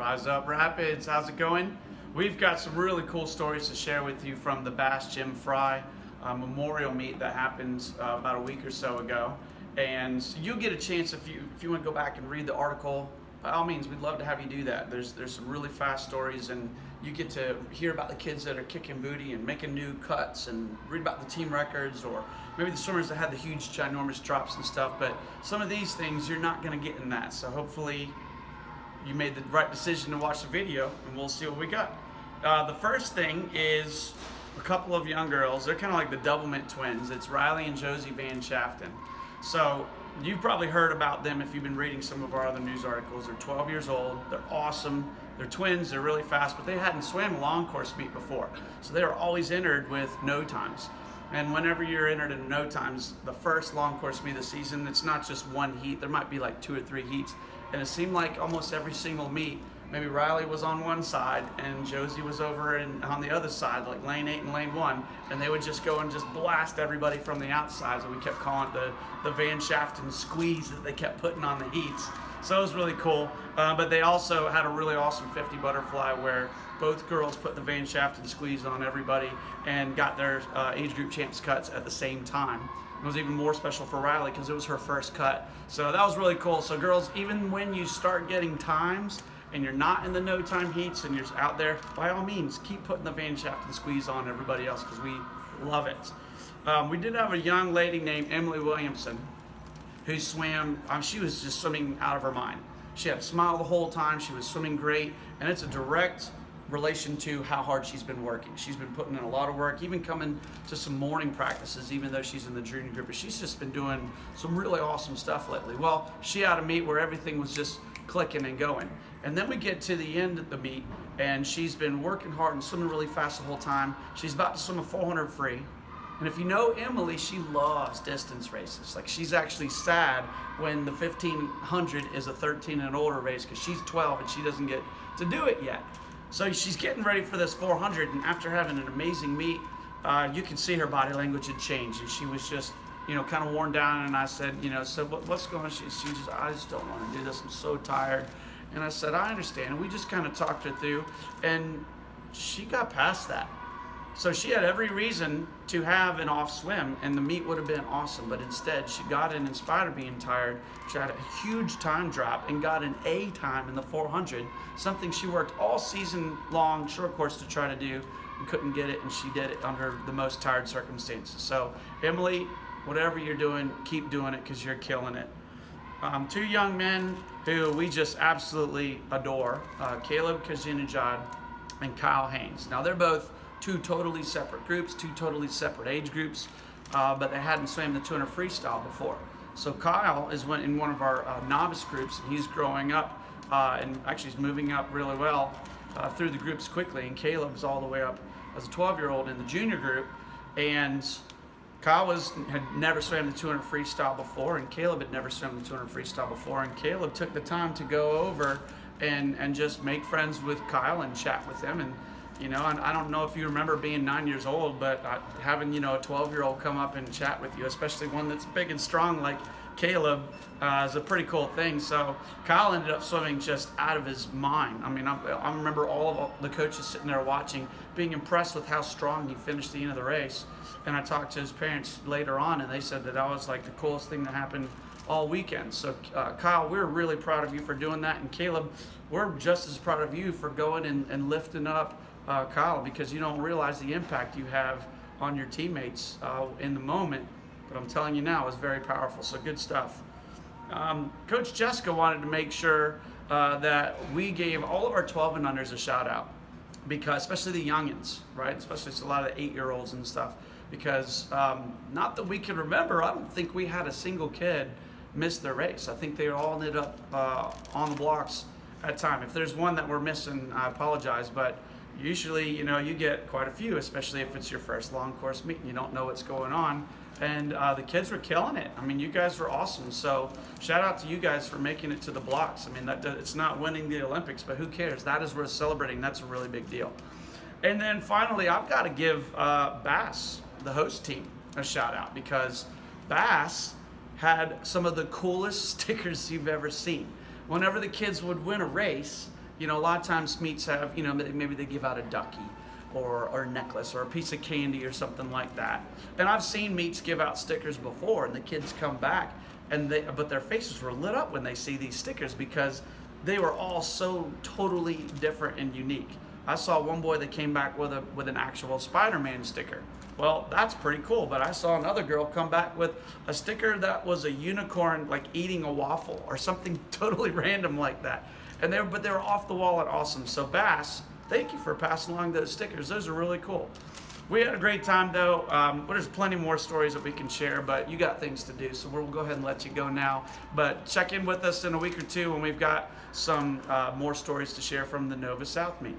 Rise up, Rapids. How's it going? We've got some really cool stories to share with you from the Bass Gym Frye memorial meet that happened about a week or so ago. And you'll get a chance if you want to go back and read the article. By all means, we'd love to have you do that. There's some really fast stories, and you get to hear about the kids that are kicking booty and making new cuts, and read about the team records, or maybe the swimmers that had the huge, ginormous drops and stuff. But some of these things you're not going to get in that. So hopefully you made the right decision to watch the video, and we'll see what we got. The first thing is a couple of young girls. They're kind of like the Doublemint twins. It's Riley and Josie Bandshaft. So you've probably heard about them if you've been reading some of our other news articles. They're 12 years old. They're awesome. They're twins. They're really fast, but they hadn't swam a long course meet before. So they were always entered with no times. And whenever you're entered in no times, the first long course meet of the season, it's not just one heat. There might be like 2 or 3 heats. And it seemed like almost every single meet, maybe Riley was on one side and Josie was over on the other side, like lane 8 and lane 1, and they would just go and just blast everybody from the outside. So we kept calling it the Bandshaft and squeeze that they kept putting on the heats. So it was really cool. But they also had a really awesome 50 butterfly where both girls put the Bandshaft and squeeze on everybody and got their age group champs cuts at the same time. It was even more special for Riley because it was her first cut. So that was really cool. So girls, even when you start getting times and you're not in the no time heats and you're out there, by all means, keep putting the Bandshaft and squeeze on everybody else because we love it. We did have a young lady named Emily Williamson who swam. She was just swimming out of her mind. She had a smile the whole time. She was swimming great, and it's a direct relation to how hard she's been working. She's been putting in a lot of work, even coming to some morning practices, even though she's in the junior group. But she's just been doing some really awesome stuff lately. Well, she had a meet where everything was just clicking and going. And then we get to the end of the meet, and she's been working hard and swimming really fast the whole time. She's about to swim a 400 free. And if you know Emily, she loves distance races. Like, she's actually sad when the 1500 is a 13 and older race because she's 12 and she doesn't get to do it yet. So she's getting ready for this 400, and after having an amazing meet, you can see her body language had changed, and she was just, kind of worn down. And I said, so what's going on? She just, I just don't want to do this. I'm so tired. And I said, I understand. And we just kind of talked her through, and she got past that. So she had every reason to have an off swim, and the meet would have been awesome. But instead, she got in spite of being tired. She had a huge time drop and got an A time in the 400, something she worked all season long short course to try to do and couldn't get it, and she did it under the most tired circumstances. So Emily, whatever you're doing, keep doing it because you're killing it. 2 young men who we just absolutely adore, Caleb Kazinajad and Kyle Haynes. Now they're both 2 totally separate groups, 2 totally separate age groups, but they hadn't swam the 200 freestyle before. So Kyle is in one of our novice groups, and he's growing up, and actually he's moving up really well through the groups quickly, and Caleb's all the way up as a 12-year-old in the junior group, and Kyle had never swam the 200 freestyle before, and Caleb had never swam the 200 freestyle before, and Caleb took the time to go over and just make friends with Kyle and chat with him. And and I don't know if you remember being 9 years old, but having, a 12-year-old come up and chat with you, especially one that's big and strong like Caleb, is a pretty cool thing. So Kyle ended up swimming just out of his mind. I mean, I remember all of the coaches sitting there watching, being impressed with how strong he finished the end of the race. And I talked to his parents later on, and they said that was like the coolest thing that happened all weekend. So Kyle, we're really proud of you for doing that. And Caleb, we're just as proud of you for going and lifting up Kyle, because you don't realize the impact you have on your teammates in the moment, but I'm telling you now, it's very powerful. So good stuff. Coach Jessica wanted to make sure that we gave all of our 12 and unders a shout out, because especially the youngins, right? Especially it's a lot of the 8-year-olds and stuff, because not that we can remember, I don't think we had a single kid miss their race. I think they all ended up on the blocks at time. If there's one that we're missing, I apologize, but usually, you get quite a few, especially if it's your first long course meet and you don't know what's going on. And the kids were killing it. I mean, you guys were awesome. So shout out to you guys for making it to the blocks. I mean, it's not winning the Olympics, but who cares? That is worth celebrating. That's a really big deal. And then finally, I've got to give Bass, the host team, a shout out, because Bass had some of the coolest stickers you've ever seen. Whenever the kids would win a race, You know, a lot of times meets have, you know, maybe they give out a ducky or a necklace or a piece of candy or something like that. And I've seen meets give out stickers before, and the kids come back, but their faces were lit up when they see these stickers because they were all so totally different and unique. I saw one boy that came back with an actual Spider-Man sticker. Well, that's pretty cool. But I saw another girl come back with a sticker that was a unicorn like eating a waffle or something totally random like that. And they were off the wall and awesome. So Bass, thank you for passing along those stickers. Those are really cool. We had a great time though. There's plenty more stories that we can share, but you got things to do, so we'll go ahead and let you go now. But check in with us in a week or two when we've got some more stories to share from the Nova South meet.